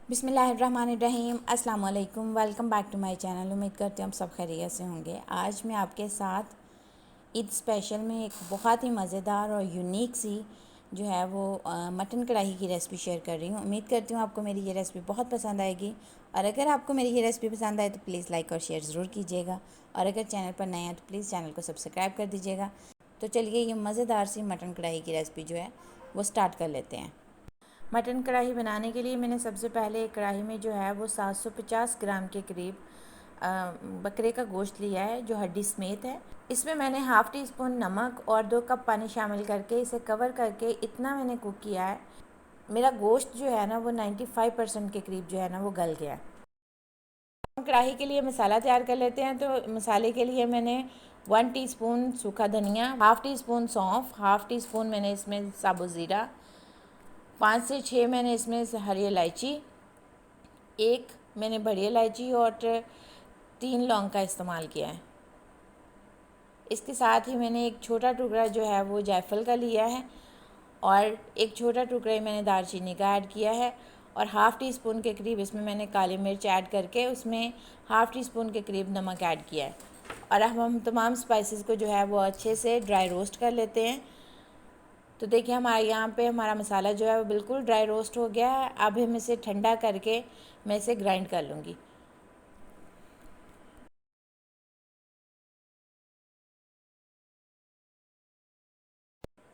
बिस्मिल्लाहिर्रहमानिर्रहीम अस्सलाम वालेकुम। Welcome back to my channel. उम्मीद करते हैं हम सब खैरियत से होंगे। आज मैं आपके साथ ईद स्पेशल में एक बहुत ही मज़ेदार और यूनिक सी जो है वो मटन कढ़ाई की रेसिपी शेयर कर रही हूँ। उम्मीद करती हूँ आपको मेरी ये रेसिपी बहुत पसंद आएगी, और अगर आपको मेरी ये रेसिपी पसंद आए तो प्लीज़ लाइक और शेयर ज़रूर कीजिएगा, और अगर चैनल पर नए हैं तो प्लीज़ चैनल को सब्सक्राइब कर दीजिएगा। तो चलिए ये मज़ेदार सी मटन कढ़ाई की रेसिपी जो है वो स्टार्ट कर लेते हैं। मटन कढ़ाई बनाने के लिए मैंने सबसे पहले एक कढ़ाई में जो है वो 750 ग्राम के करीब बकरे का गोश्त लिया है जो हड्डी समेत है। इसमें मैंने हाफ़ टी स्पून नमक और 2 कप पानी शामिल करके इसे कवर करके इतना मैंने कुक किया है। मेरा गोश्त जो है ना वो 95% के करीब जो है ना वो गल गया है। कढ़ाई के लिए मसाला तैयार कर लेते हैं। तो मसाले के लिए मैंने 1 टीस्पून सूखा धनिया, हाफ़ टी स्पून सौंफ, हाफ़ टी स्पून मैंने इसमें साबुत ज़ीरा, 5 से 6 मैंने इसमें हरी इलायची, एक मैंने बड़ी इलायची और 3 लौंग का इस्तेमाल किया है। इसके साथ ही मैंने एक छोटा टुकड़ा जो है वो जायफल का लिया है, और एक छोटा टुकड़ा ही मैंने दालचीनी का ऐड किया है, और हाफ़ टी स्पून के करीब इसमें मैंने काली मिर्च ऐड करके उसमें हाफ़ टी स्पून के करीब नमक ऐड किया है। और अब हम तमाम स्पाइसेस को जो है वो अच्छे से ड्राई रोस्ट कर लेते हैं। तो देखिए हमारे यहाँ पे हमारा मसाला जो है वो बिल्कुल ड्राई रोस्ट हो गया है। अब हम इसे ठंडा करके मैं इसे ग्राइंड कर लूँगी।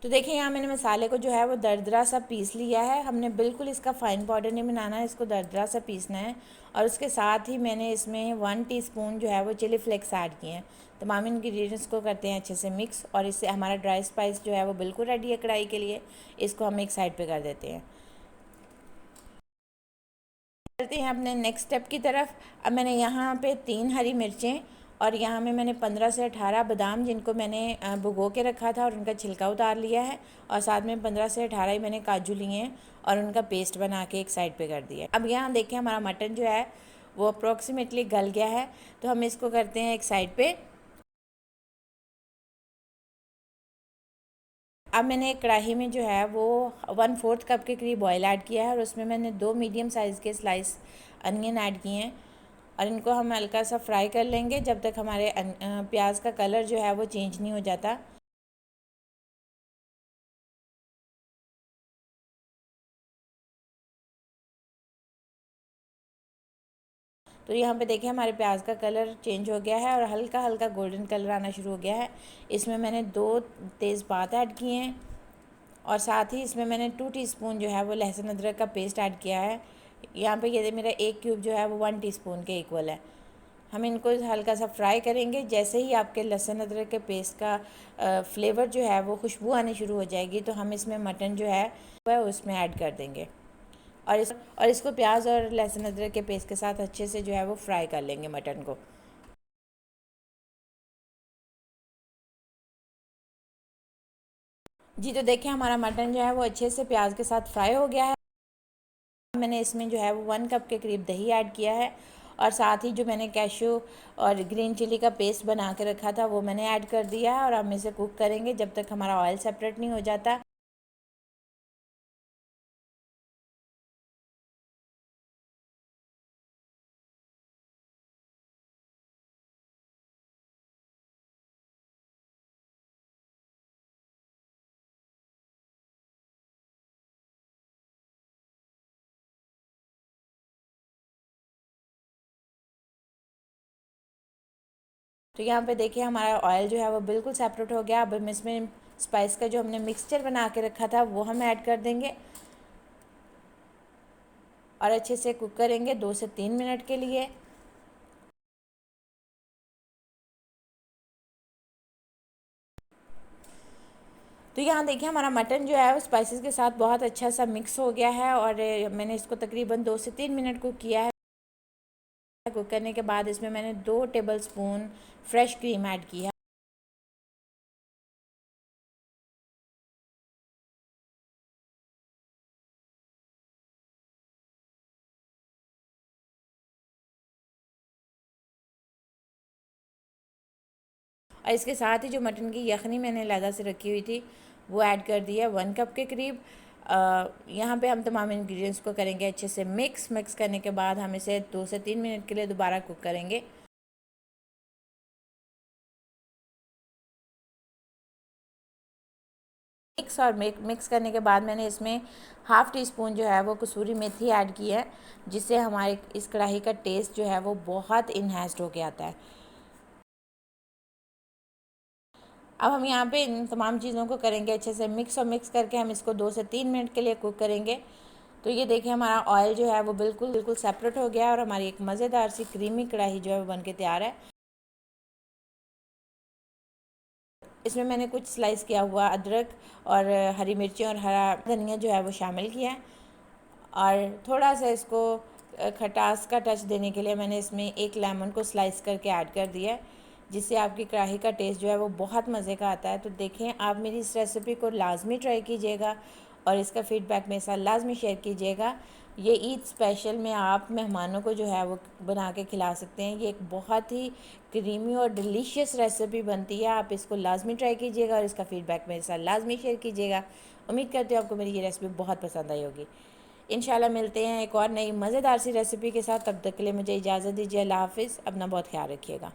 तो देखिए यहाँ मैंने मसाले को जो है वो दरदरा सा पीस लिया है। हमने बिल्कुल इसका फ़ाइन पाउडर नहीं बनाना है, इसको दरदरा सा पीसना है। और उसके साथ ही मैंने इसमें 1 टीस्पून जो है वो चिली फ्लेक्स ऐड किए हैं। तमाम इंग्रेडिएंट्स को करते हैं अच्छे से मिक्स, और इससे हमारा ड्राई स्पाइस जो है वो बिल्कुल रेडी है कढ़ाई के लिए। इसको हम एक साइड पे कर देते हैं। चलते हैं अपने नेक्स्ट स्टेप की तरफ। अब मैंने यहाँ पे 3 हरी मिर्चें, और यहाँ में मैंने 15 से 18 बादाम जिनको मैंने भिगो के रखा था और उनका छिलका उतार लिया है, और साथ में 15 से 18 ही मैंने काजू लिए हैं और उनका पेस्ट बना के एक साइड पे कर दिया है। अब यहाँ देखें हमारा मटन जो है वो अप्रॉक्सीमेटली गल गया है। तो हम इसको करते हैं एक साइड पे। अब मैंने एक कढ़ाई में जो है वो 1/4 कप के करीब ऑयल ऐड किया है, और उसमें मैंने 2 मीडियम साइज़ के स्लाइस अनियन ऐड किए हैं, और इनको हम हल्का सा फ्राई कर लेंगे जब तक हमारे प्याज का कलर जो है वो चेंज नहीं हो जाता। तो यहाँ पे देखिए हमारे प्याज का कलर चेंज हो गया है और हल्का हल्का गोल्डन कलर आना शुरू हो गया है। इसमें मैंने 2 तेज़पात ऐड किए हैं, और साथ ही इसमें मैंने 2 टीस्पून जो है वो लहसुन अदरक का पेस्ट ऐड किया है। यहाँ पे ये मेरा 1 क्यूब जो है वो 1 टीस्पून के इक्वल है। हम इनको हल्का सा फ्राई करेंगे। जैसे ही आपके लहसुन अदरक के पेस्ट का फ्लेवर जो है वो खुशबू आनी शुरू हो जाएगी, तो हम इसमें मटन जो है वह उसमें ऐड कर देंगे, और इसको प्याज और लहसुन अदरक के पेस्ट के साथ अच्छे से जो है वो फ्राई कर लेंगे मटन को। जी तो देखिए हमारा मटन जो है वो अच्छे से प्याज के साथ फ्राई हो गया है। मैंने इसमें जो है वो 1 कप के करीब दही ऐड किया है, और साथ ही जो मैंने कैशू और ग्रीन चिली का पेस्ट बना के रखा था वो मैंने ऐड कर दिया है, और हम इसे कुक करेंगे जब तक हमारा ऑयल सेपरेट नहीं हो जाता। तो यहाँ पे देखिए हमारा ऑयल जो है वो बिल्कुल सेपरेट हो गया। अब हम इसमें स्पाइस का जो हमने मिक्सचर बना के रखा था वो हम ऐड कर देंगे, और अच्छे से कुक करेंगे 2 से 3 मिनट के लिए। तो यहाँ देखिए हमारा मटन जो है वो स्पाइसेस के साथ बहुत अच्छा सा मिक्स हो गया है, और मैंने इसको तकरीबन 2 से 3 मिनट कुक किया है। कुक करने के बाद इसमें मैंने 2 table spoon fresh cream add की है, और इसके साथ ही जो मटन की यखनी मैंने अलहदा से रखी हुई थी वो ऐड कर दी है 1 कप के करीब। यहाँ पे हम तमाम इंग्रेडिएंट्स को करेंगे अच्छे से मिक्स करने के बाद हम इसे 2 से 3 मिनट के लिए दोबारा कुक करेंगे। मिक्स करने के बाद मैंने इसमें हाफ़ टी स्पून जो है वो कसूरी मेथी ऐड की है, जिससे हमारे इस कढ़ाई का टेस्ट जो है वो बहुत इन्हेंस्ड होके आता है। अब हम यहाँ पे इन तमाम चीज़ों को करेंगे अच्छे से मिक्स करके हम इसको 2 से 3 मिनट के लिए कुक करेंगे। तो ये देखिए हमारा ऑयल जो है वो बिल्कुल सेपरेट हो गया है और हमारी एक मज़ेदार सी क्रीमी कढ़ाई जो है वो बन के तैयार है। इसमें मैंने कुछ स्लाइस किया हुआ अदरक और हरी मिर्ची और हरा धनिया जो है वो शामिल किया है, और थोड़ा सा इसको खटास का टच देने के लिए मैंने इसमें एक लेमन को स्लाइस करके ऐड कर दिया है, जिससे आपकी कढ़ाई का टेस्ट जो है वो बहुत मज़े का आता है। तो देखें, आप मेरी इस रेसिपी को लाजमी ट्राई कीजिएगा और इसका फ़ीडबैक मेरे साथ लाजमी शेयर कीजिएगा। ये ईद स्पेशल में आप मेहमानों को जो है वो बना के खिला सकते हैं। ये एक बहुत ही क्रीमी और डिलीशियस रेसिपी बनती है। आप इसको लाजमी ट्राई कीजिएगा और इसका फ़ीडबैक मेरे साथ लाजमी शेयर कीजिएगा। उम्मीद करती हूँ आपको मेरी ये रेसिपी बहुत पसंद आई होगी। इंशाल्लाह मिलते हैं एक और नई मज़ेदार सी रेसिपी के साथ। तब तक के लिए मुझे इजाज़त दीजिए। अल्लाह हाफ़िज़। अपना बहुत ख्याल रखिएगा।